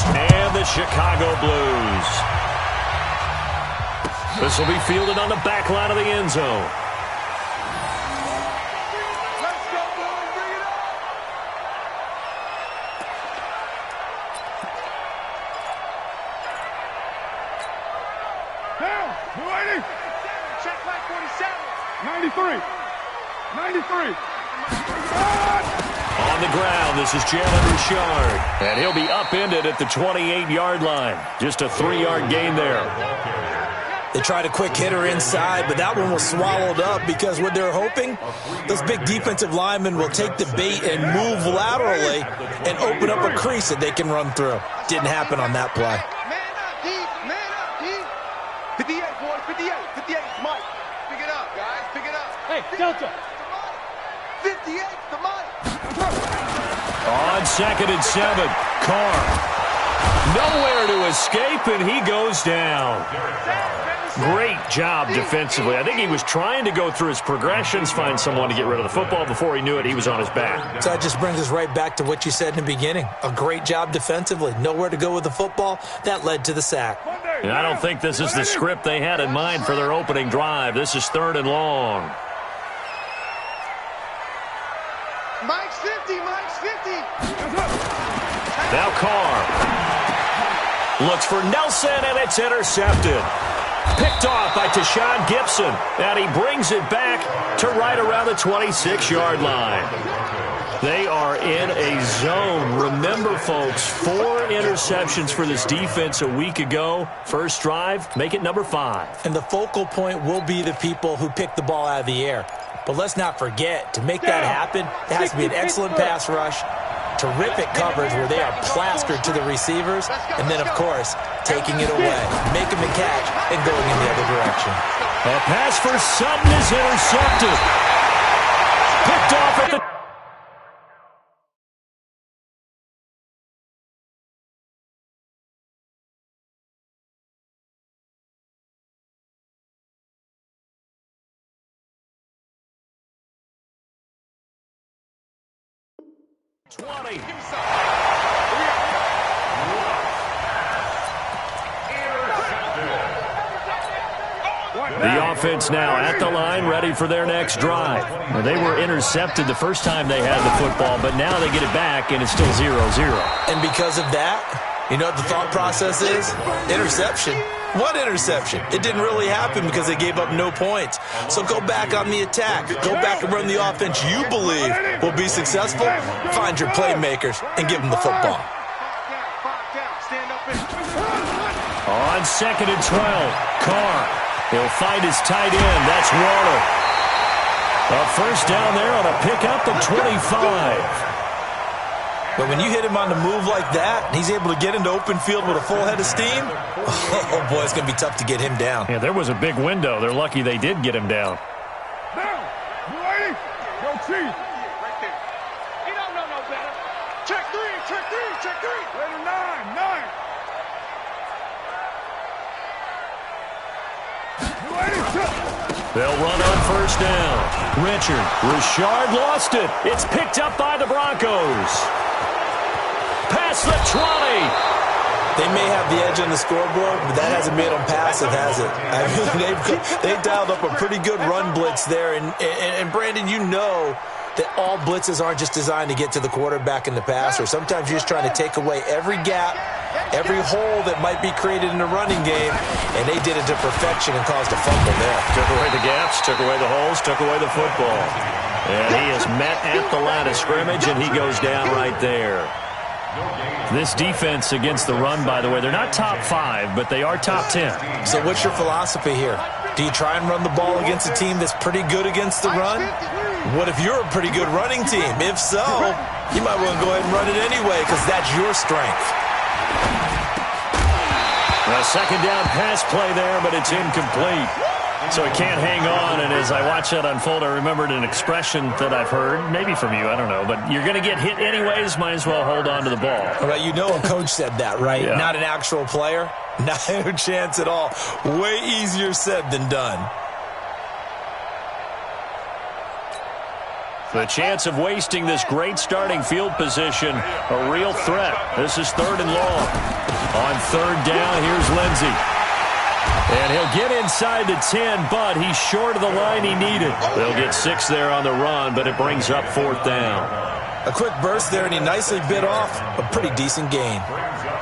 And the Chicago Blues. This will be fielded on the back line of the end zone. Down, 280. Check back 47. 93. 93. On the ground, this is Jalen Richard. And he'll be upended at the 28-yard line. Just a 3-yard gain there. They tried a quick hitter inside, but that one was swallowed up because what they're hoping, those big defensive linemen will take the bait and move laterally and open up a crease that they can run through. Didn't happen on that play. Man up, D. Man up, D. 58, boys. 58. 58. Mike. Pick it up, guys. Pick it up. Hey, Delta. 58, the Mike. On 2nd and 7, Carr. Nowhere to escape, and he goes down. Great job defensively. I think he was trying to go through his progressions, find someone to get rid of the football. Before he knew it, he was on his back. So that just brings us right back to what you said in the beginning. A great job defensively. Nowhere to go with the football. That led to the sack. And I don't think this is the script they had in mind for their opening drive. This is 3rd and long. Mike's 50. Mike's 50. Now Carr looks for Nelson, and it's intercepted. Picked off by Tashawn Gibson, and he brings it back to right around the 26-yard line. They are in a zone. Remember, folks, 4 interceptions for this defense a week ago. First drive, make it number 5. And the focal point will be the people who pick the ball out of the air. But let's not forget, to make that happen, there has to be an excellent pass rush, terrific coverage where they are plastered to the receivers, and then, of course, taking it away, making the catch, and going in the other direction. A pass for Sutton is intercepted. Picked off at the... The offense now at the line, ready for their next drive. Well, they were intercepted the first time they had the football, but now they get it back, and it's still 0-0. And because of that, you know what the thought process is? Interception. What interception? It didn't really happen because they gave up no points. So go back on the attack. Go back and run the offense you believe will be successful. Find your playmakers and give them the football. On 2nd and 12, Carr. He'll find his tight end. That's Waller. A first down there on a pickup of 25. But when you hit him on the move like that, and he's able to get into open field with a full head of steam, oh, boy, it's going to be tough to get him down. Yeah, there was a big window. They're lucky they did get him down. Down. You ready? Go, Chief. Right there. He don't know no better. Check 3. Check 3. Check 3. Later, 9. 9. They'll run on first down. Richard lost it. It's picked up by the Broncos. Past the 20. They may have the edge on the scoreboard, but that hasn't made them passive, has it? I mean, they've dialed up a pretty good run blitz there. And Brandon, you know that all blitzes aren't just designed to get to the quarterback in the passer. Sometimes you're just trying to take away every gap, every hole that might be created in the running game, and they did it to perfection and caused a fumble there. Took away the gaps, took away the holes, took away the football. And he is met at the line of scrimmage, and he goes down right there. This defense against the run, by the way, they're not top 5, but they are top 10. So what's your philosophy here? Do you try and run the ball against a team that's pretty good against the run? What if you're a pretty good running team? If so, you might want to go ahead and run it anyway because that's your strength. A second down pass play there, but it's incomplete. So he can't hang on, and as I watch that unfold, I remembered an expression that I've heard, maybe from you, I don't know, but you're going to get hit anyways, might as well hold on to the ball. All right, you know a coach said that, right? Yeah. Not an actual player? Not a chance at all. Way easier said than done. The chance of wasting this great starting field position, a real threat. This is 3rd and long. On 3rd down, here's Lindsey. And he'll get inside the 10, but he's short of the line he needed. They'll get 6 there on the run, but it brings up 4th down. A quick burst there, and he nicely bit off a pretty decent gain.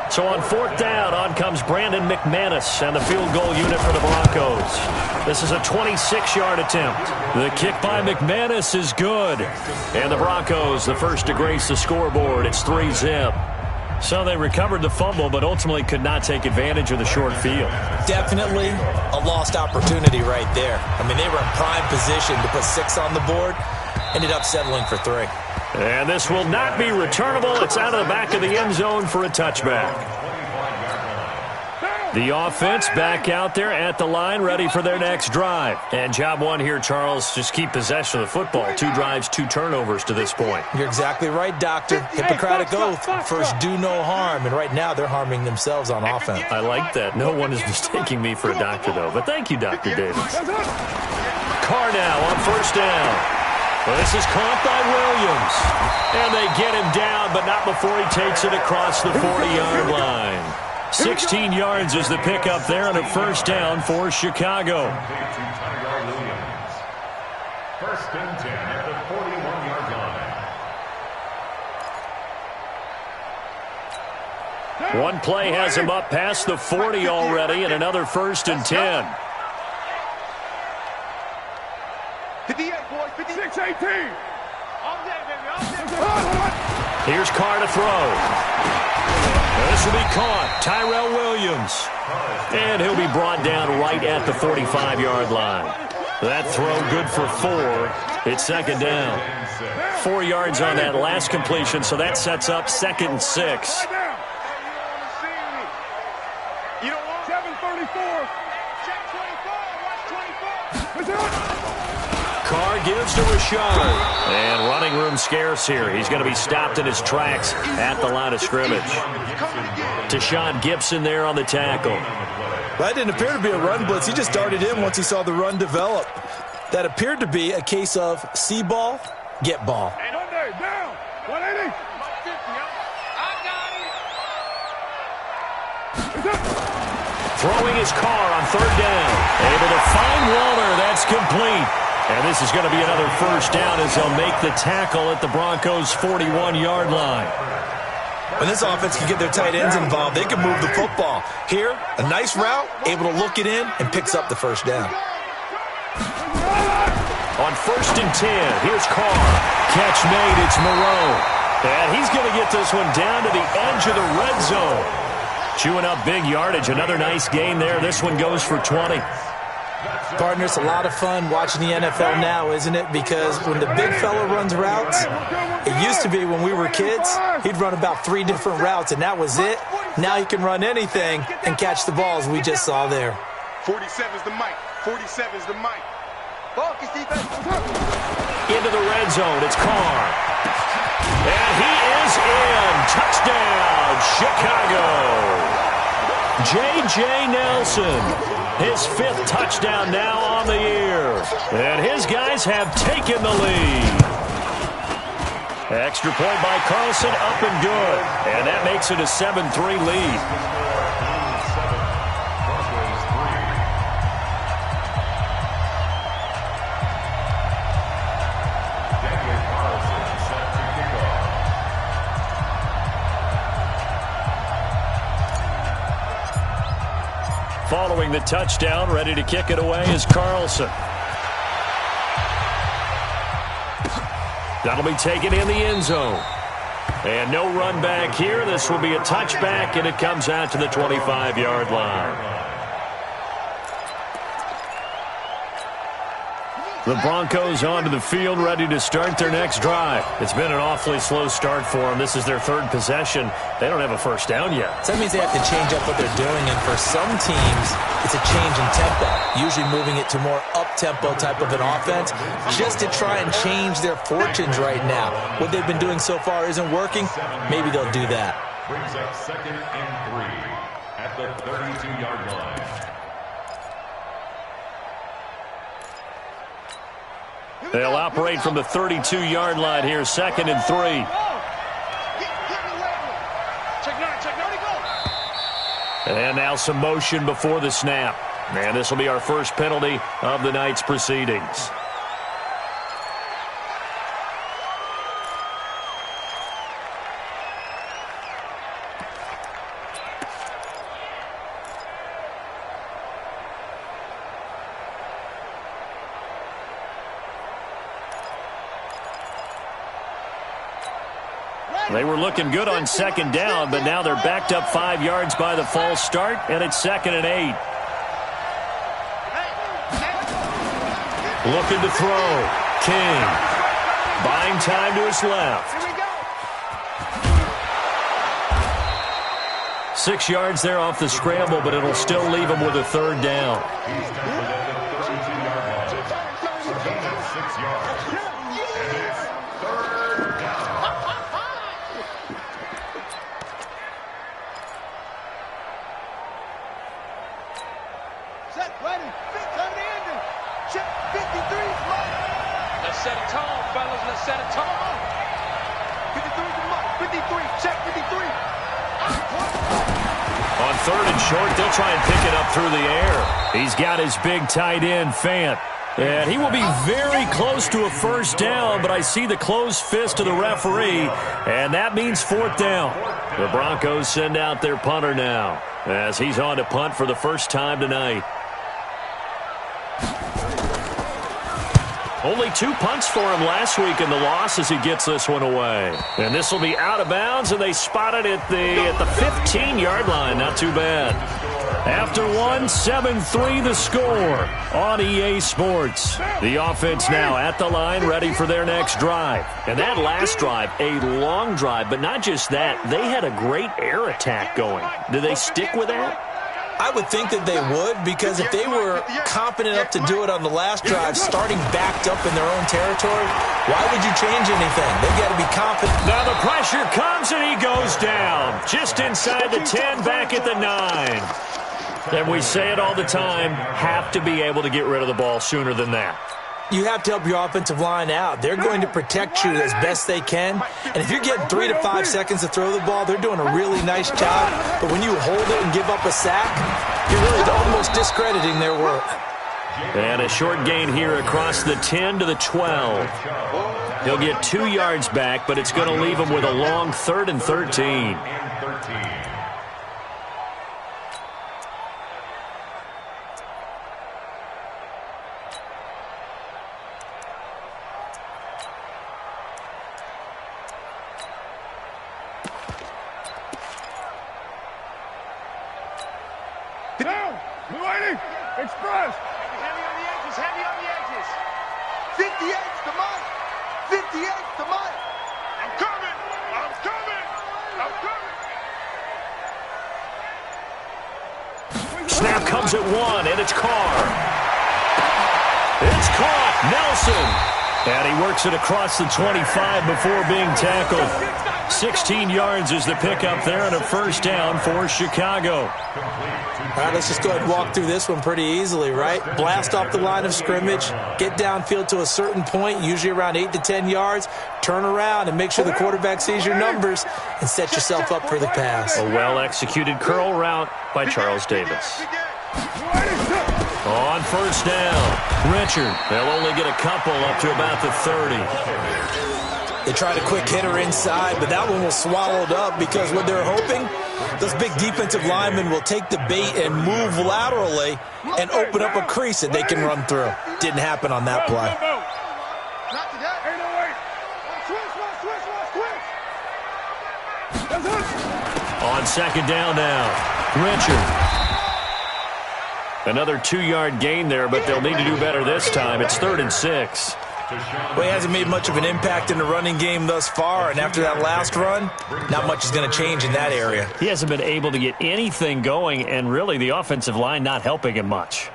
So on 4th down, on comes Brandon McManus and the field goal unit for the Broncos. This is a 26-yard attempt. The kick by McManus is good. And the Broncos, the first to grace the scoreboard. It's 3-zip. So they recovered the fumble, but ultimately could not take advantage of the short field. Definitely a lost opportunity right there. I mean, they were in prime position to put 6 on the board. Ended up settling for 3. And this will not be returnable. It's out of the back of the end zone for a touchback. The offense back out there at the line, ready for their next drive. And job one here, Charles, just keep possession of the football. 2 drives, 2 turnovers to this point. You're exactly right, Doctor. Hippocratic oath, first do no harm. And right now they're harming themselves on offense. I like that. No one is mistaking me for a doctor, though. But thank you, Dr. Davis. Carr now on 1st down. Well, this is caught by Williams. And they get him down, but not before he takes it across the 40-yard line. 16 yards is the pickup there on a 1st down for Chicago. 1st and 10 at the 41-yard line. One play has him up past the 40 already, and another 1st and 10. 58, boys, 56, 18. Here's Carr to throw. This will be caught. Tyrell Williams. And he'll be brought down right at the 45-yard line. That throw good for 4. It's 2nd down. 4 yards on that last completion, so that sets up 2nd and 6. You don't want 734. Check 24. Watch 24. Carr gives to Rashard. And running room scarce here. He's going to be stopped in his tracks at the line of scrimmage. Tashawn Gibson there on the tackle. That didn't appear to be a run blitz. He just darted in once he saw the run develop. That appeared to be a case of see ball, get ball. Sunday, down. 180. Throwing his Carr on 3rd down. Able to find Waller. That's complete. And this is going to be another 1st down as they'll make the tackle at the Broncos' 41-yard line. When this offense can get their tight ends involved, they can move the football. Here, a nice route, able to look it in, and picks up the 1st down. On 1st and 10, here's Carr. Catch made, it's Moreau. And he's going to get this one down to the edge of the red zone. Chewing up big yardage, another nice gain there. This one goes for 20. Partner, it's a lot of fun watching the NFL now, isn't it? Because when the big fella runs routes, it used to be when we were kids, he'd run about 3 different routes, and that was it. Now he can run anything and catch the balls we just saw there. 47's the mic. 47's the mic. Focus defense. Into the red zone, it's Carr. And he is in. Touchdown, Chicago. J.J. Nelson, his 5th touchdown now on the year. And his guys have taken the lead. Extra point by Carlson, up and good. And that makes it a 7-3 lead. Following the touchdown, ready to kick it away is Carlson. That'll be taken in the end zone. And no run back here. This will be a touchback, and it comes out to the 25-yard line. The Broncos onto the field, ready to start their next drive. It's been an awfully slow start for them. This is their 3rd possession. They don't have a 1st down yet. So that means they have to change up what they're doing, and for some teams, it's a change in tempo, usually moving it to more up-tempo type of an offense, just to try and change their fortunes right now. What they've been doing so far isn't working. Maybe they'll do that. Brings up 2nd and 3 at the 32-yard line. They'll operate from the 32-yard line here, 2nd and 3. And now some motion before the snap. And this will be our first penalty of the night's proceedings. They were looking good on 2nd down, but now they're backed up 5 yards by the false start, and it's 2nd and 8. Looking to throw. King. Buying time to his left. 6 yards there off the scramble, but it'll still leave him with a 3rd down. On 3rd and short, they'll try and pick it up through the air. He's got his big tight end, Fant. And he will be very close to a 1st down, but I see the closed fist of the referee, and that means 4th down. The Broncos send out their punter now, as he's on to punt for the first time tonight. Only 2 punts for him last week in the loss as he gets this one away. And this will be out of bounds, and they spot it at the 15-yard line. Not too bad. After one, 7-3 the score on EA Sports. The offense now at the line, ready for their next drive. And that last drive, a long drive, but not just that. They had a great air attack going. Do they stick with that? I would think that they would, because if they were confident enough to do it on the last drive, starting backed up in their own territory, why would you change anything? They've got to be confident. Now the pressure comes, and he goes down. Just inside the 10, back at the 9. And we say it all the time, have to be able to get rid of the ball sooner than that. You have to help your offensive line out. They're going to protect you as best they can. And if you're getting 3 to 5 seconds to throw the ball, they're doing a really nice job. But when you hold it and give up a sack, you're really almost discrediting their work. And a short gain here across the 10 to the 12. He'll get 2 yards back, but it's going to leave him with a long 3rd and 13. Express! Heavy on the edges, heavy on the edges. 58's the Mike! 58's the Mike! I'm coming! I'm coming! I'm coming! Snap comes at 1, and it's Carr. It's caught! Nelson! And he works it across the 25 before being tackled. 16 yards is the pickup there, and a 1st down for Chicago. All right, let's just go ahead and walk through this one pretty easily, right? Blast off the line of scrimmage, get downfield to a certain point, usually around 8 to 10 yards, turn around and make sure the quarterback sees your numbers and set yourself up for the pass. A well-executed curl route by Charles Davis. On 1st down, Richard. They'll only get a couple up to about the 30. They tried a quick hitter inside, but that one was swallowed up because what they're hoping, those big defensive linemen will take the bait and move laterally and open up a crease that they can run through. Didn't happen on that play. On 2nd down now, Richard. Another 2-yard gain there, but they'll need to do better this time. It's 3rd and 6. Well, he hasn't made much of an impact in the running game thus far, and after that last run, not much is going to change in that area. He hasn't been able to get anything going, and really the offensive line not helping him much.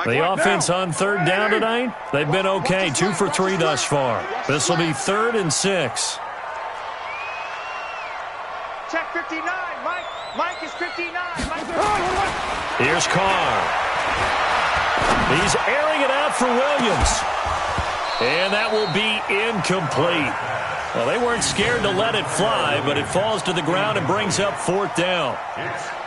The offense on 3rd down tonight, they've been okay, 2 for 3 thus far. This will be 3rd and 6. Check 59, Mike. Mike is 59. Here's Carr. He's airing it out for Williams. And that will be incomplete. Well, they weren't scared to let it fly, but it falls to the ground and brings up 4th down.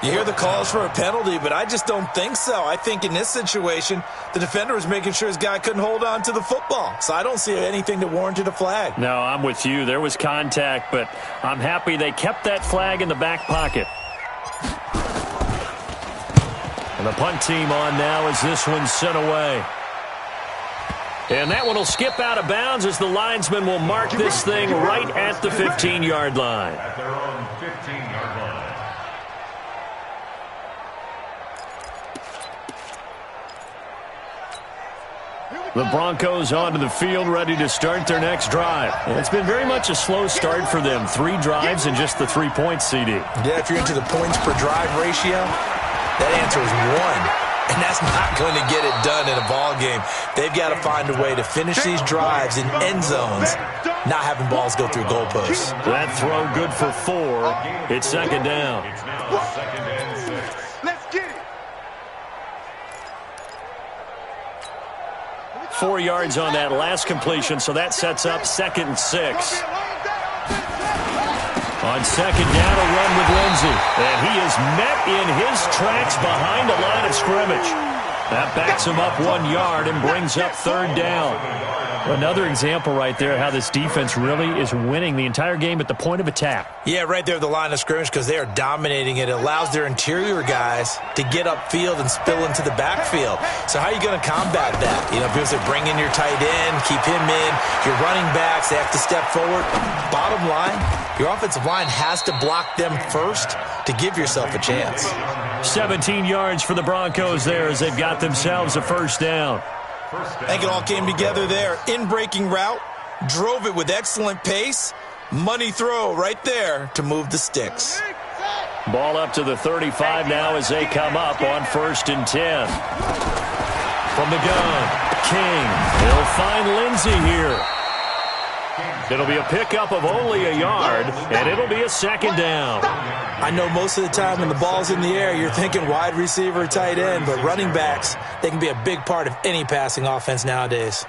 You hear the calls for a penalty, but I just don't think so. I think in this situation, the defender was making sure his guy couldn't hold on to the football. So I don't see anything that warranted a flag. No, I'm with you. There was contact, but I'm happy they kept that flag in the back pocket. And the punt team on now as this one's sent away. And that one will skip out of bounds as the linesman will mark this thing right at the 15-yard line. At their own 15-yard line. The Broncos onto the field, ready to start their next drive. And it's been very much a slow start for them. 3 drives and just the 3 points, CD. Yeah, if you're into the points per drive ratio, that answer is 1. And that's not going to get it done in a ball game. They've got to find a way to finish these drives in end zones, not having balls go through goalposts. That throw good for 4. It's 2nd down. It's now 2nd and 6. Let's get it. 4 yards on that last completion, so that sets up 2nd and 6. On 2nd down, a run with Lindsey. And he is met in his tracks behind a line of scrimmage. That backs him up 1 yard and brings up 3rd down. Another example right there how this defense really is winning the entire game at the point of attack. Yeah, right there at the line of scrimmage because they are dominating it. It allows their interior guys to get upfield and spill into the backfield. So how are you going to combat that? You know, because they bring in your tight end, keep him in. Your running backs, they have to step forward. Bottom line, your offensive line has to block them first to give yourself a chance. 17 yards for the Broncos there as they've got themselves a 1st down. I think it all came together there. In-breaking route, drove it with excellent pace. Money throw right there to move the sticks. Ball up to the 35 now as they come up on 1st and 10. From the gun, King. He'll find Lindsey here. It'll be a pickup of only a yard, and it'll be a 2nd down. I know most of the time when the ball's in the air, you're thinking wide receiver, tight end, but running backs, they can be a big part of any passing offense nowadays.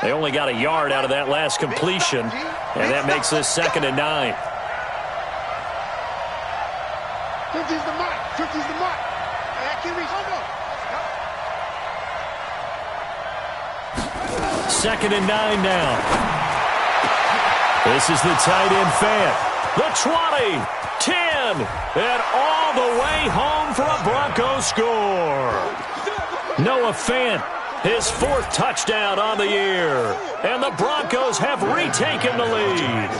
They only got a yard out of that last completion, and that makes this 2nd and 9. 50's the mark. 50's the mark. I can reach. Oh, no. 2nd and 9 now. This is the tight end Fant. The 20, 10, and all the way home for a Broncos score. Noah Fant, his 4th touchdown on the year. And the Broncos have retaken the lead.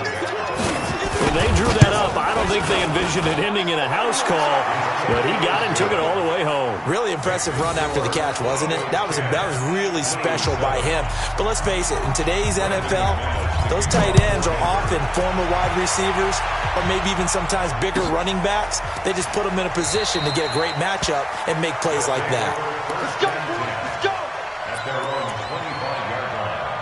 When they drew that up, I don't think they envisioned it ending in a house call, but he got it and took it all the way home. Really impressive run after the catch, wasn't it? That was really special by him. But let's face it, in today's NFL, those tight ends are often former wide receivers or maybe even sometimes bigger running backs. They just put them in a position to get a great matchup and make plays like that. Let's go, boys. Let's go. At their own 25-yard line.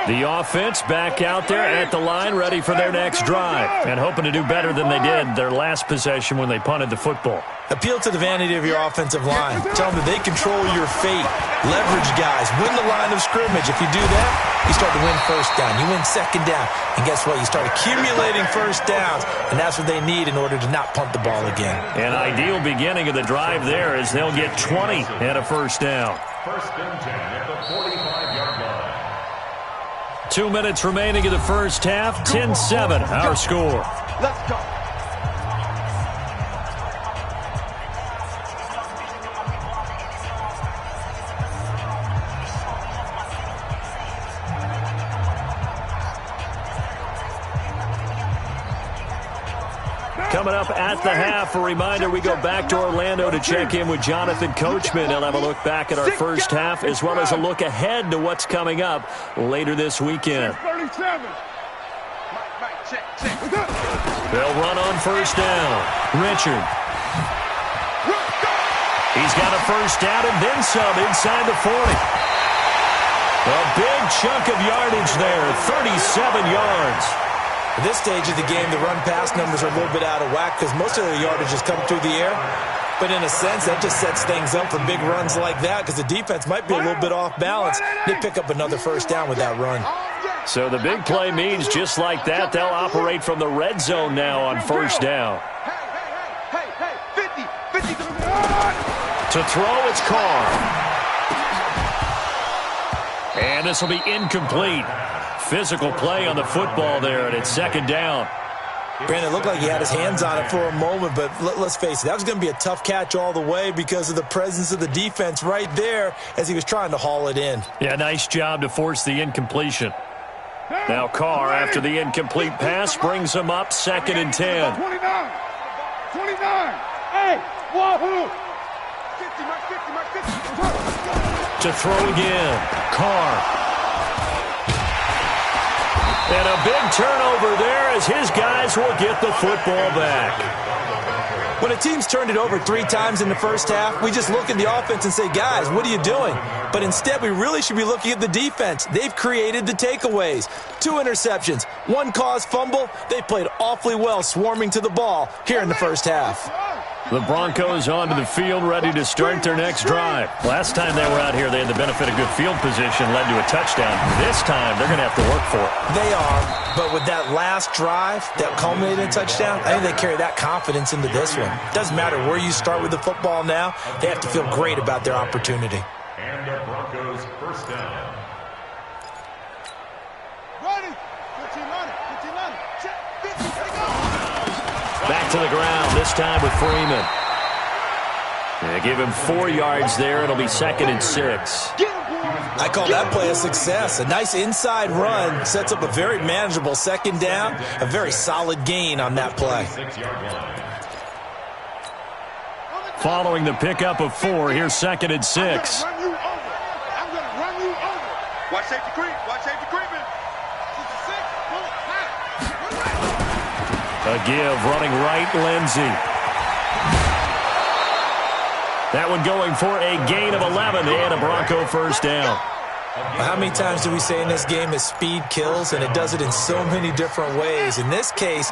The offense back out there at the line, ready for their next drive, and hoping to do better than they did their last possession when they punted the football. Appeal to the vanity of your offensive line. Tell them that they control your fate. Leverage guys. Win the line of scrimmage. If you do that, you start to win 1st down. You win 2nd down. And guess what? You start accumulating 1st downs, and that's what they need in order to not punt the ball again. An ideal beginning of the drive there as they'll get 20 and a 1st down. 1st and 10 at the 45-yard line. 2 minutes remaining in the 1st half. 10-7, our score. Let's go. Coming up at the half, a reminder, we go back to Orlando to check in with Jonathan Coachman. He'll have a look back at our 1st half as well as a look ahead to what's coming up later this weekend. They'll run on 1st down. Richard. He's got a 1st down and then some inside the 40. A big chunk of yardage there, 37 yards. At this stage of the game, the run-pass numbers are a little bit out of whack because most of the yardage has come through the air. But in a sense, that just sets things up for big runs like that because the defense might be a little bit off balance. They pick up another first down with that run. So the big play means just like that, they'll operate from the red zone now on first down. Hey, 50. To throw, it's Carr. And this will be incomplete. Physical play on the football there, and it's second down. Brandon, it looked like he had his hands on it for a moment, but let's face it, that was going to be a tough catch all the way because of the presence of the defense right there as he was trying to haul it in. Yeah, nice job to force the incompletion. Now Carr, after the incomplete pass, brings him up 2nd and 10. 29. Hey, wahoo! 50. To throw again, Carr. And a big turnover there as his guys will get the football back. When a team's turned it over 3 times in the first half, we just look at the offense and say, guys, what are you doing? But instead, we really should be looking at the defense. They've created the takeaways. 2 interceptions, 1 caused fumble. They played awfully well swarming to the ball here in the first half. The Broncos onto the field, ready to start their next drive. Last time they were out here, they had the benefit of good field position, led to a touchdown. This time, they're going to have to work for it. They are, but with that last drive that culminated in a touchdown, I think they carry that confidence into this one. Doesn't matter where you start with the football now, they have to feel great about their opportunity. And the Broncos first down. Ready. 15-9. Check. 50. Take off. Back to the ground, this time with Freeman. They give him 4 yards there. It'll be 2nd and 6. I call that play a success. A nice inside run sets up a very manageable 2nd down. A very solid gain on that play. Following the pickup of 4, here's 2nd and 6. I'm going to run you over. Watch safety creep. A give, running right, Lindsey. That one going for a gain of 11 and a Bronco first down. How many times do we say in this game that speed kills, and it does it in so many different ways? In this case,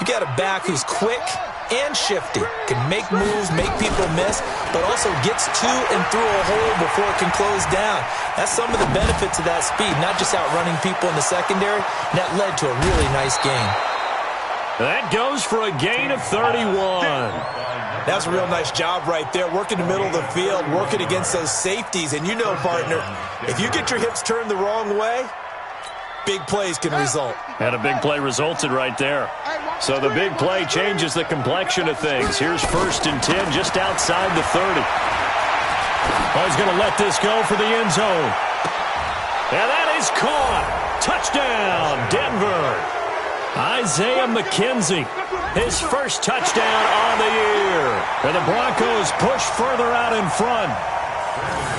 you got a back who's quick and shifty, can make moves, make people miss, but also gets to and through a hole before it can close down. That's some of the benefits of that speed, not just outrunning people in the secondary, and that led to a really nice gain. That goes for a gain of 31. That's a real nice job right there, working the middle of the field, working against those safeties. And you know, partner, if you get your hips turned the wrong way, big plays can result. And a big play resulted right there. So the big play changes the complexion of things. Here's 1st and 10 just outside the 30. Oh, he's going to let this go for the end zone. And that is caught. Touchdown, Denver. Isaiah McKenzie, his first touchdown on the year. And the Broncos push further out in front.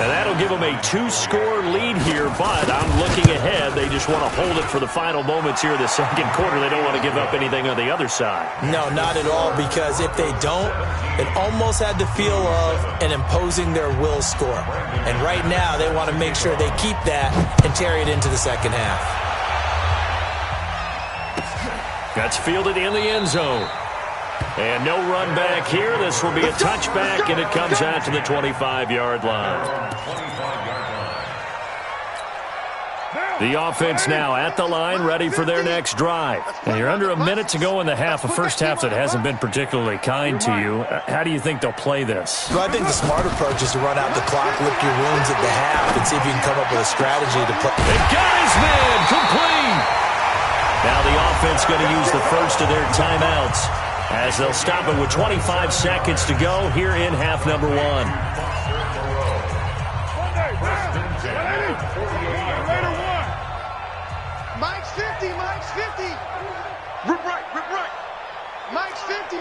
And that'll give them a 2-score lead here, but I'm looking ahead. They just want to hold it for the final moments here in the 2nd quarter. They don't want to give up anything on the other side. No, not at all, because if they don't, it almost had the feel of an imposing their will score. And right now, they want to make sure they keep that and carry it into the 2nd half. That's fielded in the end zone. And no run back here. This will be a touchback, and it comes out to the 25-yard line. The offense now at the line, ready for their next drive. And you're under a minute to go in the half, a first half that hasn't been particularly kind to you. How do you think they'll play this? Well, I think the smart approach is to run out the clock, lick your wounds at the half, and see if you can come up with a strategy to play. They got his man complete. Now the offense going to use the first of their timeouts as they'll stop it with 25 seconds to go here in half number 1. Mike's 50. Rip right. Mike's 50.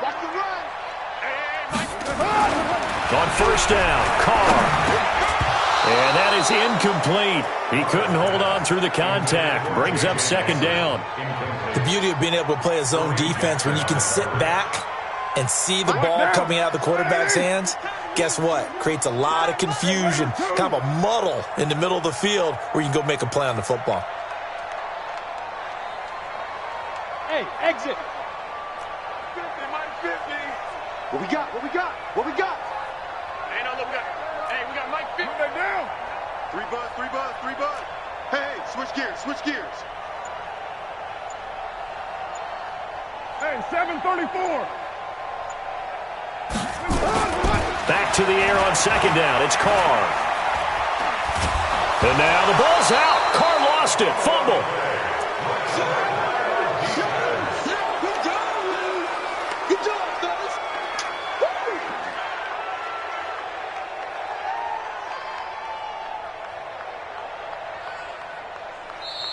Watch the run. On first down, Carr. And that is incomplete. He couldn't hold on through the contact. Brings up 2nd down. The beauty of being able to play a zone defense when you can sit back and see the ball coming out of the quarterback's hands, guess what? Creates a lot of confusion, kind of a muddle in the middle of the field where you can go make a play on the football. Hey, exit. 50, Mike, 50. What we got? What we got? What we got? Hey, no, look, we got Mike 50. Move that down. 3 buzz, 3 buzz, 3 buzz. Hey, switch gears, switch gears. Hey, 734. Back to the air on second down. It's Carr. And now the ball's out. Carr lost it. Fumble. Good job, fellas.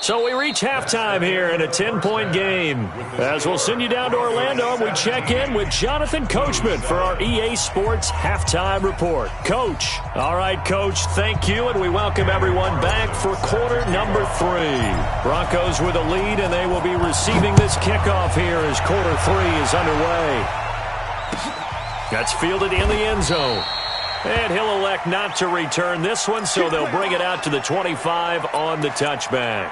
So we reach halftime here in a 10-point game. As we'll send you down to Orlando, we check in with Jonathan Coachman for our EA Sports Halftime Report. Coach. All right, Coach, thank you, and we welcome everyone back for quarter number 3. Broncos with a lead, and they will be receiving this kickoff here as quarter 3 is underway. That's fielded in the end zone. And he'll elect not to return this one, so they'll bring it out to the 25 on the touchback.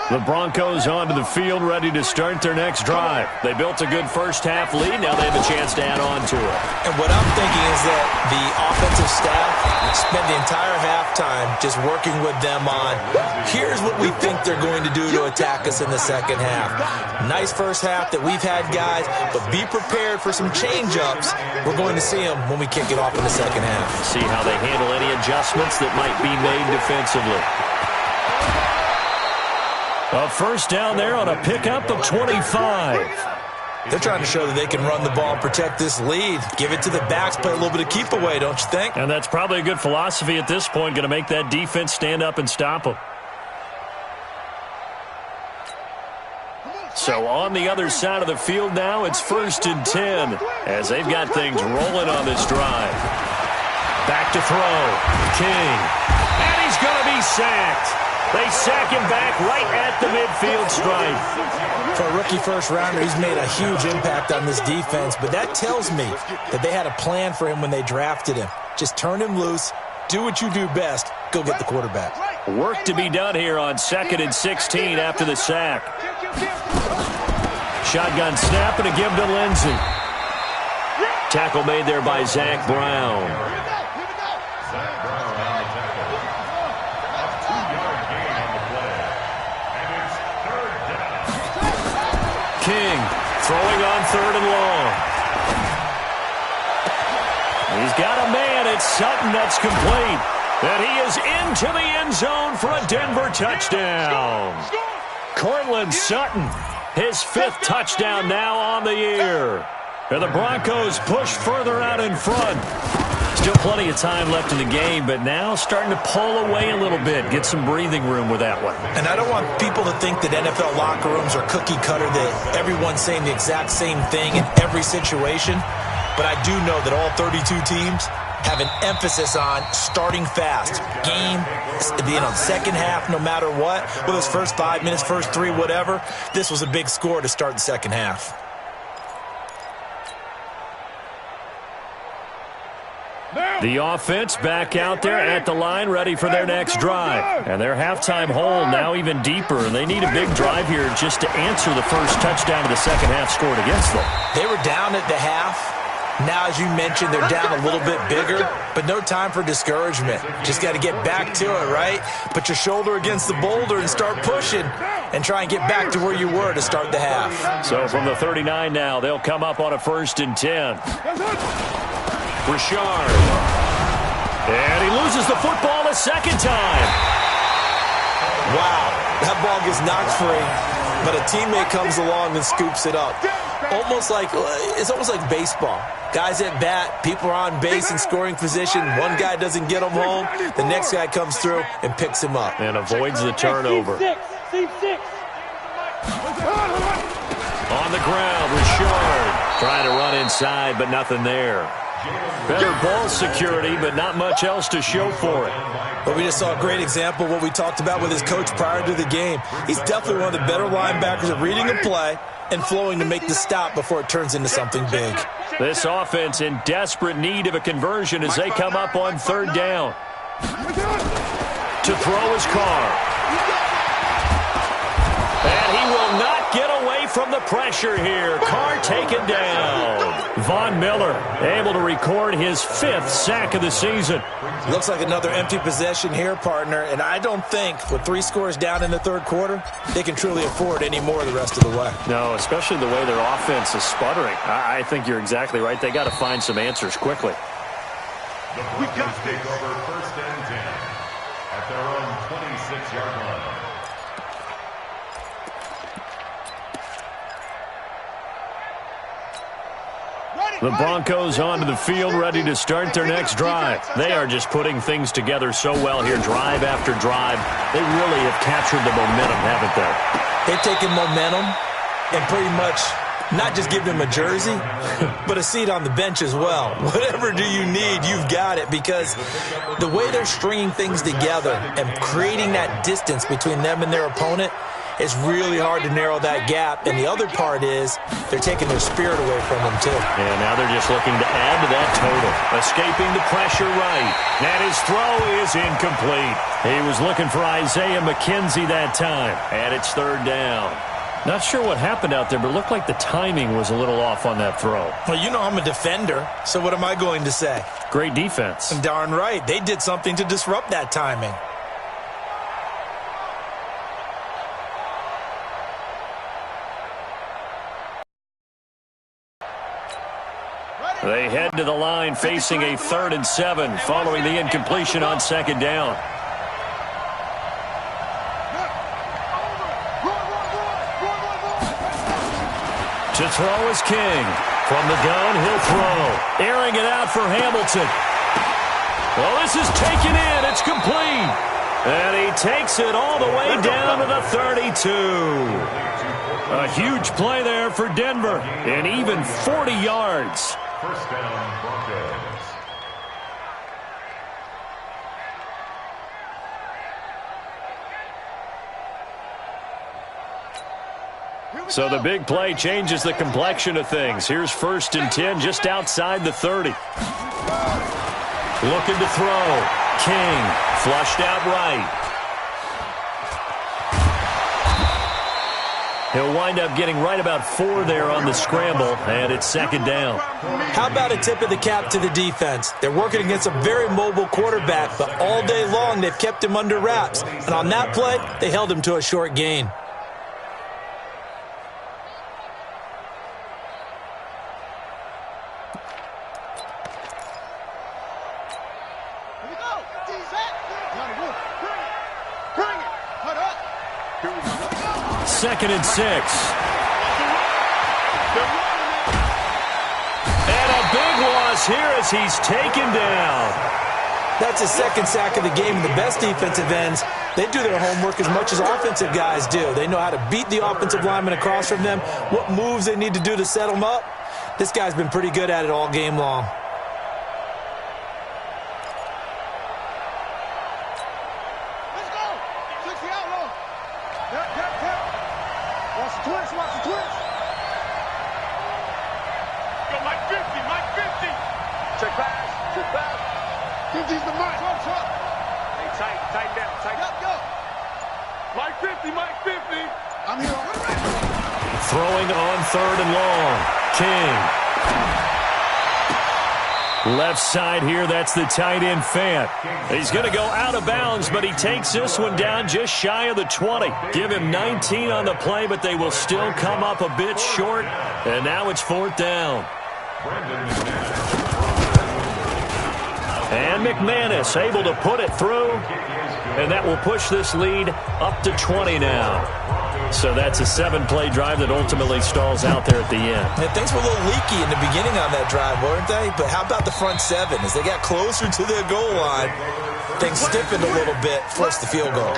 The Broncos onto the field, ready to start their next drive. They built a good first-half lead. Now they have a chance to add on to it. And what I'm thinking is that the offensive staff spent the entire halftime just working with them on, here's what we think they're going to do to attack us in the second half. Nice first half that we've had, guys, but be prepared for some change-ups. We're going to see them when we kick it off in the second half. See how they handle any adjustments that might be made defensively. A first down there on a pickup of 25. They're trying to show that they can run the ball and protect this lead. Give it to the backs, play a little bit of keep away, don't you think? And that's probably a good philosophy at this point, going to make that defense stand up and stop them. So on the other side of the field now, it's 1st and 10 as they've got things rolling on this drive. Back to throw. King. And he's going to be sacked. They sack him back right at the midfield stripe. For a rookie first-rounder, he's made a huge impact on this defense, but that tells me that they had a plan for him when they drafted him. Just turn him loose, do what you do best, go get the quarterback. Work to be done here on 2nd and 16 after the sack. Shotgun snap and a give to Lindsey. Tackle made there by Zach Brown. King throwing on 3rd and long. He's got a man. It's Sutton that's complete. And he is into the end zone for a Denver touchdown. Cortland Sutton, his 5th touchdown now on the year. And the Broncos push further out in front. Still plenty of time left in the game, but now starting to pull away a little bit, get some breathing room with that one. And I don't want people to think that NFL locker rooms are cookie cutter, that everyone's saying the exact same thing in every situation. But I do know that all 32 teams have an emphasis on starting fast. Game, second half, no matter what, whether it's first 5 minutes, first 3, whatever. This was a big score to start the second half. The offense back out there at the line, ready for their next drive. And their halftime hole now even deeper, and they need a big drive here just to answer the first touchdown of the second half scored against them. They were down at the half. Now, as you mentioned, they're down a little bit bigger, but no time for discouragement. Just got to get back to it, right? Put your shoulder against the boulder and start pushing and try and get back to where you were to start the half. So from the 39 now, they'll come up on a 1st and 10. Richard. And he loses the football a second time. Wow, that ball gets knocked free, but a teammate comes along and scoops it up. It's almost like baseball. Guys at bat, people are on base in scoring position. One guy doesn't get him home. The next guy comes through and picks him up. And avoids the turnover. On the ground, Richard trying to run inside, but nothing there. Better ball security, but not much else to show for it. But we just saw a great example of what we talked about with his coach prior to the game. He's definitely one of the better linebackers at reading a play and flowing to make the stop before it turns into something big. This offense in desperate need of a conversion as they come up on 3rd down. To throw his Carr. And he will get away from the pressure here. Carr taken down. Von Miller able to record his 5th sack of the season. Looks like another empty possession here, partner, and I don't think with 3 scores down in the third quarter, they can truly afford any more the rest of the way. No, especially the way their offense is sputtering. I think you're exactly right. They got to find some answers quickly. The Broncos take over 1st and 10 at their own 26-yard line. The Broncos onto the field, ready to start their next drive. They are just putting things together so well here, drive after drive. They really have captured the momentum, haven't they? They've taken momentum and pretty much not just give them a jersey, but a seat on the bench as well. Whatever do you need, you've got it, because the way they're stringing things together and creating that distance between them and their opponent, it's really hard to narrow that gap. And the other part is they're taking their spirit away from them, too. And now they're just looking to add to that total. Escaping the pressure right. And his throw is incomplete. He was looking for Isaiah McKenzie that time. And it's 3rd down. Not sure what happened out there, but it looked like the timing was a little off on that throw. Well, you know I'm a defender, so what am I going to say? Great defense. Darn right. They did something to disrupt that timing. They head to the line facing a 3rd and 7 following the incompletion on 2nd down. To throw is King. From the gun, he'll throw. Airing it out for Hamilton. Well, this is taken in. It's complete. And he takes it all the way down to the 32. A huge play there for Denver. And even 40 yards. 1st down, Broncos. So the big play changes the complexion of things. Here's 1st and 10 just outside the 30. Looking to throw. King flushed out right. He'll wind up getting right about 4 there on the scramble, and it's 2nd down. How about a tip of the cap to the defense? They're working against a very mobile quarterback, but all day long they've kept him under wraps. And on that play, they held him to a short gain. Second and 6. And a big loss here as he's taken down. That's his 2nd sack of the game. The best defensive ends, they do their homework as much as offensive guys do. They know how to beat the offensive lineman across from them, what moves they need to do to set them up. This guy's been pretty good at it all game long. Throwing on 3rd and long. King. Left side here, that's the tight end Fant. He's going to go out of bounds, but he takes this one down just shy of the 20. Give him 19 on the play, but they will still come up a bit short. And now it's 4th down. And McManus able to put it through. And that will push this lead up to 20 now. So that's a 7-play drive that ultimately stalls out there at the end. And things were a little leaky in the beginning on that drive, weren't they? But how about the front 7? As they got closer to the goal line, things stiffened a little bit, forced the field goal.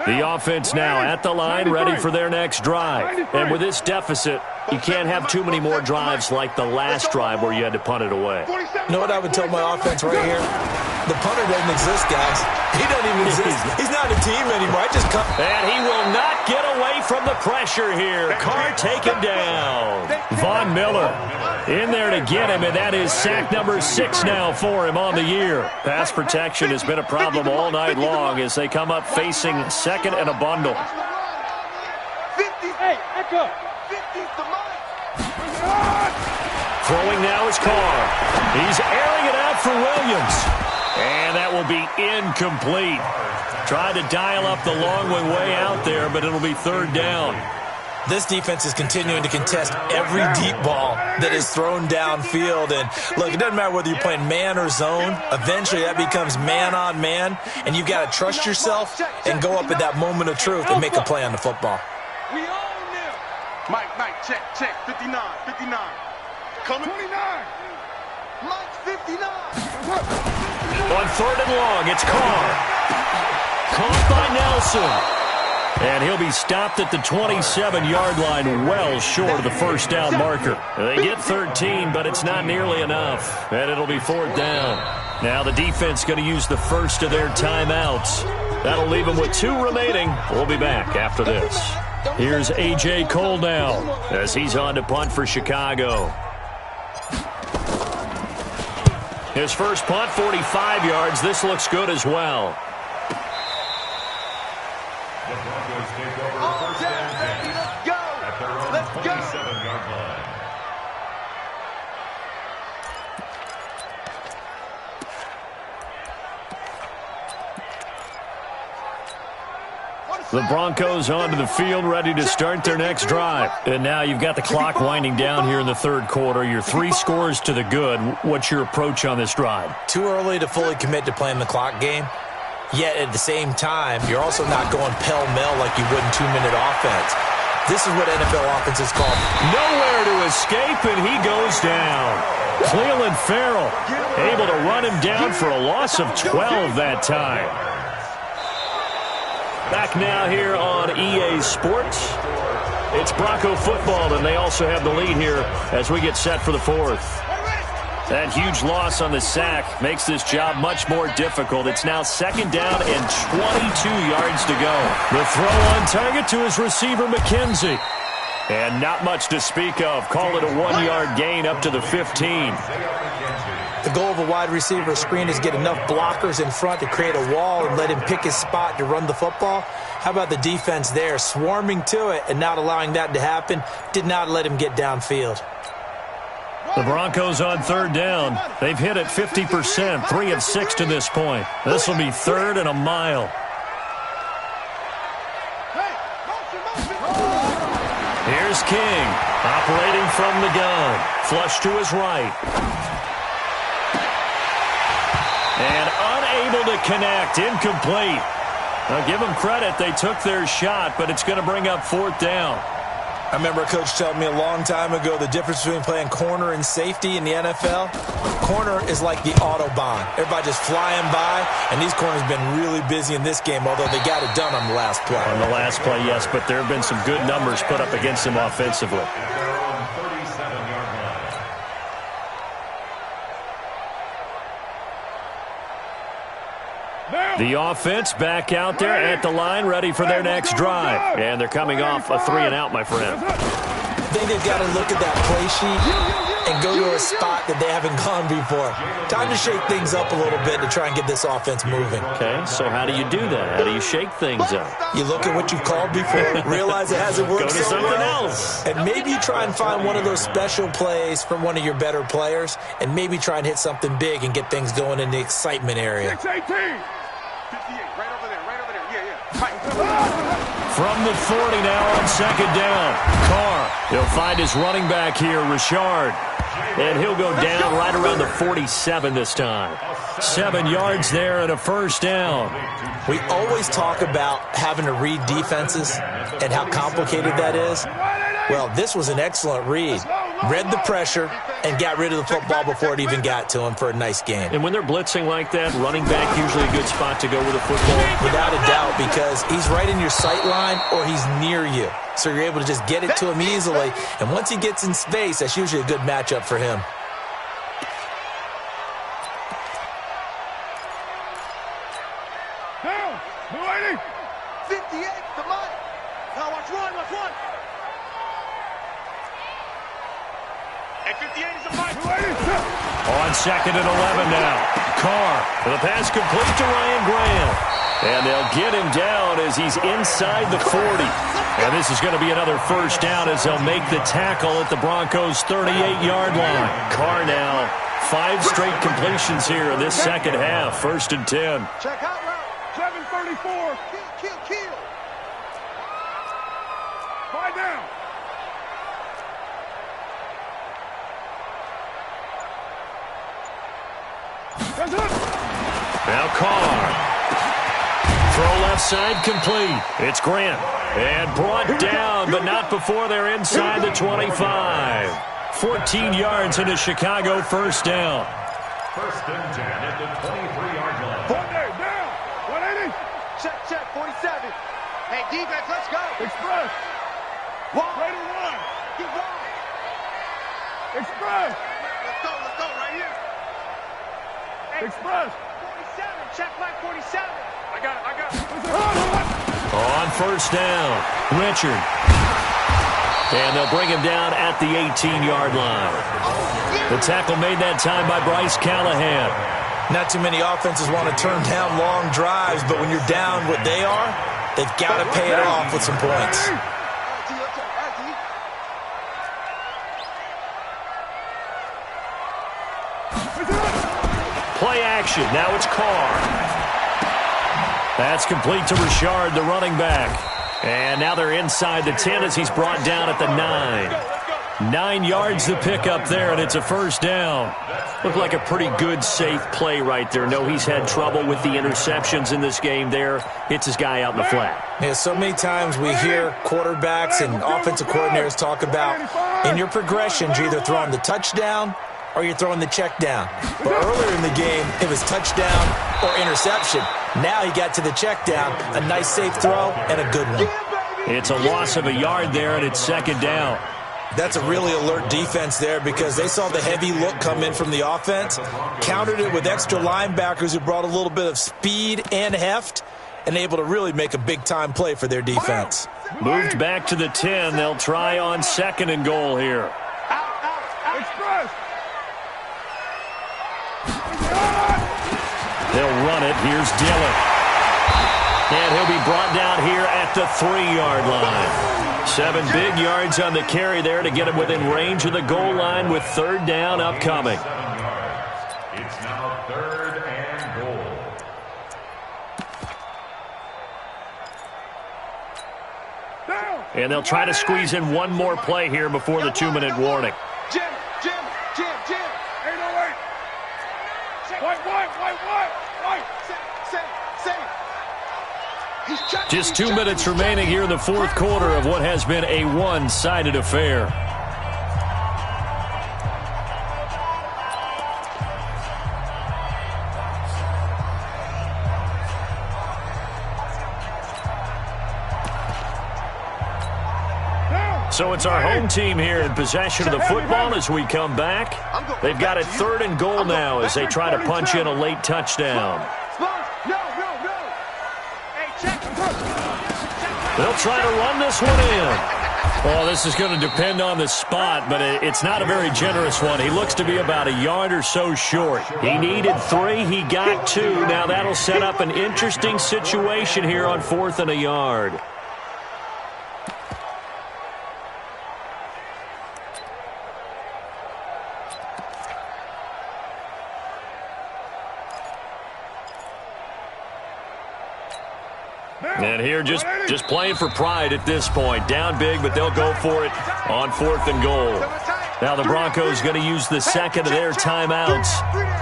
The offense now at the line, ready for their next drive. And with this deficit, you can't have too many more drives like the last drive where you had to punt it away. You know what I would tell my offense right here? The punter doesn't exist, guys. He doesn't even exist. He's not a team anymore. I just come. And he will not get away from the pressure here. Carr taken down. Von Miller in there to get him, and that is sack number 6 now for him on the year. Pass protection has been a problem all night long as they come up facing second and a bundle. 50. Hey, echo. 50's the mic. Throwing now is Carr. He's airing it out for Williams. And that will be incomplete. Tried to dial up the long way out there, but it'll be third down. This defense is continuing to contest every deep ball that is thrown downfield. And, look, it doesn't matter whether you're playing man or zone. Eventually, that becomes man on man. And you've got to trust yourself and go up at that moment of truth and make a play on the football. We own them. Mike, check. 59. Coming. 29. Mike's 59. On third and long, it's Carr. Caught by Nelson. And he'll be stopped at the 27-yard line, well short of the first down marker. They get 13, but it's not nearly enough. And it'll be fourth down. Now the defense going to use the first of their timeouts. That'll leave them with 2 remaining. We'll be back after this. Here's A.J. Cole now as he's on to punt for Chicago. His first punt, 45 yards. This looks good as well. The Broncos take over first and 10 at their own 27-yard line. The Broncos onto the field, ready to start their next drive. And now you've got the clock winding down here in the third quarter. You're 3 scores to the good. What's your approach on this drive? Too early to fully commit to playing the clock game. Yet at the same time, you're also not going pell-mell like you would in 2-minute offense. This is what NFL offenses call nowhere to escape, and he goes down. Cleveland Farrell able to run him down for a loss of 12 that time. Back now here on EA Sports. It's Bronco football, and they also have the lead here as we get set for the fourth. That huge loss on the sack makes this job much more difficult. It's now second down and 22 yards to go. The throw on target to his receiver, McKenzie. And not much to speak of. Call it a 1-yard gain up to the 15. The goal of a wide receiver screen is get enough blockers in front to create a wall and let him pick his spot to run the football. How about the defense there, swarming to it and not allowing that to happen? Did not let him get downfield. The Broncos on third down. They've hit it 50%, 3 of 6 to this point. This will be third and a mile. Here's King, operating from the gun. Flush to his right. And unable to connect, incomplete. Now give them credit, they took their shot, but it's going to bring up fourth down. I remember a coach telling me a long time ago the difference between playing corner and safety in the NFL. Corner is like the Autobahn. Everybody just flying by, and these corners have been really busy in this game, although they got it done on the last play. On the last play, yes, but there have been some good numbers put up against them offensively. The offense back out there at the line, ready for their next drive. And they're coming off a 3-and-out, my friend. I think they've got to look at that play sheet and go to a spot that they haven't gone before. Time to shake things up a little bit to try and get this offense moving. Okay, so how do you do that? How do you shake things up? You look at what you've called before, realize it hasn't worked go to so something well, else. and maybe you try and find one of those special plays from one of your better players, and maybe try and hit something big and get things going in the excitement area. 6-18. 58, right over there, yeah. From the 40 now on second down. Carr, he'll find his running back here, Richard. And he'll go down right around the 47 this time. 7 yards there and a first down. We always talk about having to read defenses and how complicated that is. Well, this was an excellent read. Read the pressure and got rid of the football before it even got to him for a nice game. And when they're blitzing like that, running back usually a good spot to go with the football. Without a doubt, because he's right in your sight line or he's near you. So you're able to just get it to him easily. And once he gets in space, that's usually a good matchup for him. Down, 58, the mic. Now watch run. Hey, 58 is a fight. On 2nd and 11 now. Carr, the pass complete to Ryan Graham. And they'll get him down as he's inside the 40. And this is going to be another first down as they'll make the tackle at the Broncos' 38-yard line. Carr now, 5 straight completions here in this second half. 1st and 10. Check out route. 734. Kill. 5 down. Now Carr. Throw left side complete. It's Grant. And brought down, but not before they're inside the 25. 14 yards into Chicago, first down. 1st and 10 at the 23-yard line. 4 days down. 180. Check. 47. Hey, defense, let's go. Express. Right and one. Keep going. Express. Let's go. Right here. Hey, Express. 47. Check flag 47. I got it. On first down, Richard. And they'll bring him down at the 18-yard line. The tackle made that time by Bryce Callahan. Not too many offenses want to turn down long drives, but when you're down what they are, they've got to pay it off with some points. Play action. Now it's Carr. That's complete to Richard, the running back. And now they're inside the 10 as he's brought down at the 9. 9 yards to pick up there, and it's a first down. Looked like a pretty good, safe play right there. No, he's had trouble with the interceptions in this game there. Hits his guy out in the flat. Yeah, so many times we hear quarterbacks and offensive coordinators talk about in your progressions, you're either throwing the touchdown or you're throwing the check down. But earlier in the game, it was touchdown or interception. Now he got to the check down, a nice safe throw, and a good one. It's a loss of a yard there, and it's second down. That's a really alert defense there because they saw the heavy look come in from the offense, countered it with extra linebackers who brought a little bit of speed and heft, and able to really make a big-time play for their defense. Moved back to the 10. They'll try on 2nd and goal here. Express. They'll run it. Here's Dillon. And he'll be brought down here at the 3-yard line. 7 big yards on the carry there to get him within range of the goal line with 3rd down upcoming. It's now 3rd and goal. And they'll try to squeeze in one more play here before the 2-minute warning. Jim. 808. White. Safe. Just 2 minutes remaining here in the 4th quarter of what has been a one-sided affair. So it's our home team here in possession of the football as we come back. They've got it 3rd and goal now as they try to punch in a late touchdown. They'll try to run this one in. Well, this is going to depend on the spot, but it's not a very generous one. He looks to be about a yard or so short. He needed 3. He got 2. Now that'll set up an interesting situation here on 4th and a yard. And here just playing for pride at this point. Down big, but they'll go for it on 4th and goal. Now the Broncos going to use the 2nd of their timeouts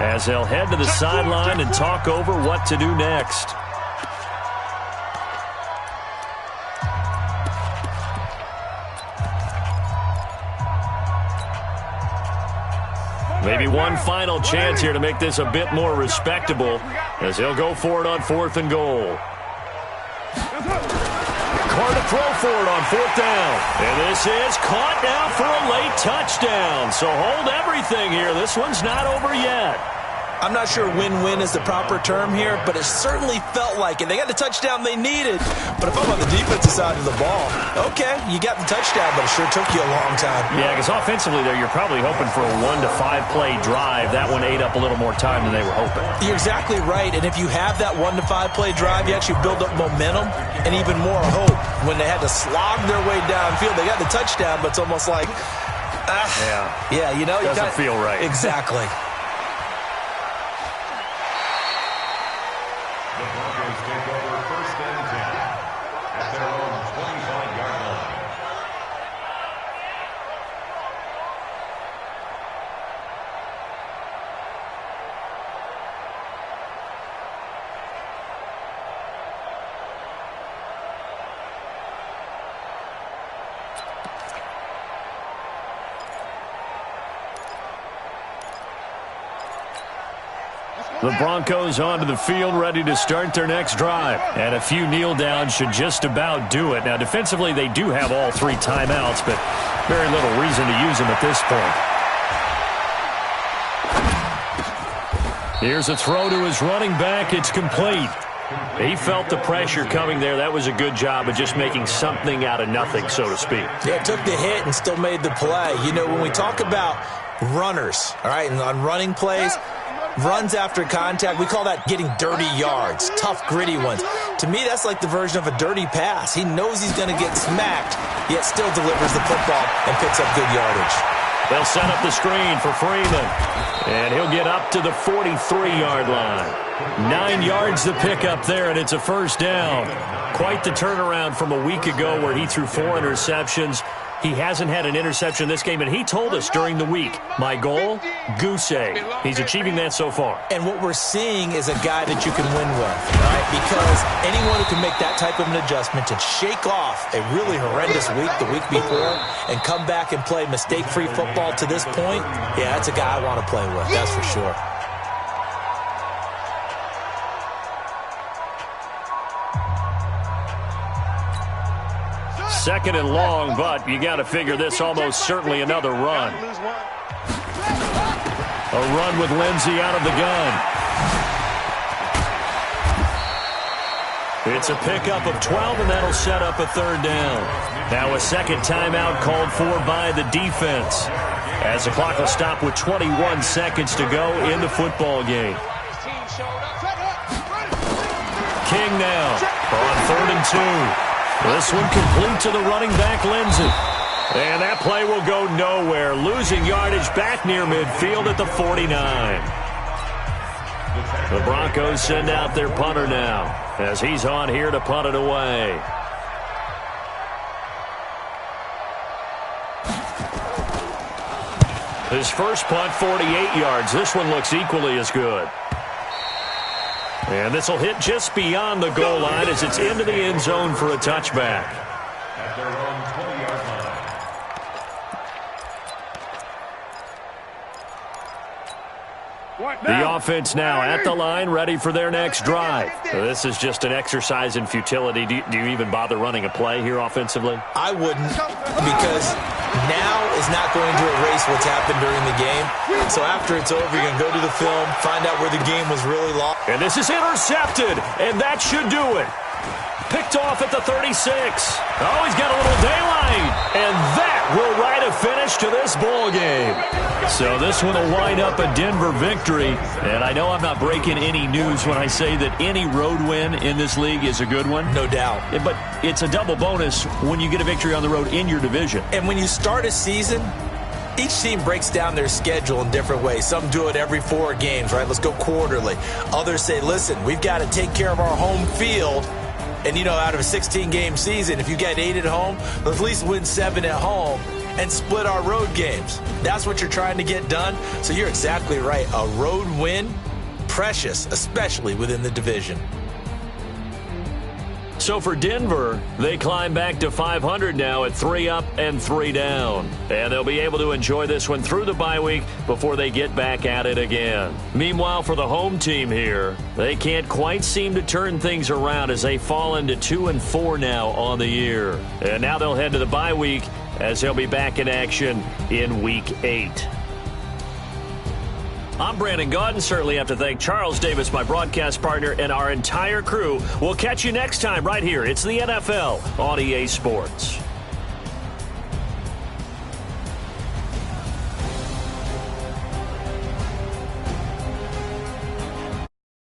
as they'll head to the sideline and talk over what to do next. Maybe one final chance here to make this a bit more respectable as they'll go for it on 4th and goal. Carr to throw for it on 4th down. And this is caught now for a late touchdown. So hold everything here. This one's not over yet. I'm not sure win-win is the proper term here, but it certainly felt like it. They got the touchdown they needed. But if I'm on the defensive side of the ball, okay, you got the touchdown, but it sure took you a long time. Yeah, because offensively there, you're probably hoping for a 1 to 5 play drive. That one ate up a little more time than they were hoping. You're exactly right. And if you have that 1 to 5 play drive, you actually build up momentum and even more hope. When they had to slog their way downfield, they got the touchdown, but it's almost like, yeah, you know, doesn't feel right. Exactly. The Broncos take over 1st and 10 at their own 25-yard line. The Broncos onto the field, ready to start their next drive. And a few kneel downs should just about do it. Now, defensively, they do have all 3 timeouts, but very little reason to use them at this point. Here's a throw to his running back. It's complete. He felt the pressure coming there. That was a good job of just making something out of nothing, so to speak. Yeah, took the hit and still made the play. You know, when we talk about runners, all right, and on running plays, runs after contact, we call that getting dirty yards, tough, gritty ones. To me, that's like the version of a dirty pass. He knows he's going to get smacked, yet still delivers the football and picks up good yardage. They'll set up the screen for Freeman, and he'll get up to the 43-yard line. 9 yards to pick up there, and it's a first down. Quite the turnaround from a week ago where he threw 4 interceptions. He hasn't had an interception this game, and he told us during the week, my goal, goose egg. He's achieving that so far. And what we're seeing is a guy that you can win with, right? Because anyone who can make that type of an adjustment and shake off a really horrendous week the week before and come back and play mistake-free football to this point, yeah, that's a guy I want to play with, that's for sure. Second and long, but you got to figure this almost certainly another run. A run with Lindsey out of the gun. It's a pickup of 12, and that'll set up a third down. Now a second timeout called for by the defense, as the clock will stop with 21 seconds to go in the football game. King now on 3rd and 2. This one complete to the running back, Lindsey. And that play will go nowhere. Losing yardage back near midfield at the 49. The Broncos send out their punter now, as he's on here to punt it away. His first punt, 48 yards. This one looks equally as good. And this will hit just beyond the goal line as it's into the end zone for a touchback. At their own 20-yard line. The offense now at the line, ready for their next drive. This is just an exercise in futility. Do you even bother running a play here offensively? I wouldn't, because now is not going to erase what's happened during the game. So after it's over, you're going to go to the film, find out where the game was really lost. And this is intercepted, and that should do it. Picked off at the 36. Oh, he's got a little daylight. And that will write a finish to this ball game. So this one will wind up a Denver victory. And I know I'm not breaking any news when I say that any road win in this league is a good one. No doubt. But it's a double bonus when you get a victory on the road in your division. And when you start a season, each team breaks down their schedule in different ways. Some do it every 4 games, right? Let's go quarterly. Others say, listen, we've got to take care of our home field. And, you know, out of a 16-game season, if you get 8 at home, let's at least win 7 at home and split our road games. That's what you're trying to get done. So you're exactly right. A road win, precious, especially within the division. So for Denver, they climb back to 500 now at 3 up and 3 down. And they'll be able to enjoy this one through the bye week before they get back at it again. Meanwhile, for the home team here, they can't quite seem to turn things around as they fall into 2-4 now on the year. And now they'll head to the bye week as they'll be back in action in Week 8. I'm Brandon Gaudin. Certainly have to thank Charles Davis, my broadcast partner, and our entire crew. We'll catch you next time right here. It's the NFL on EA Sports.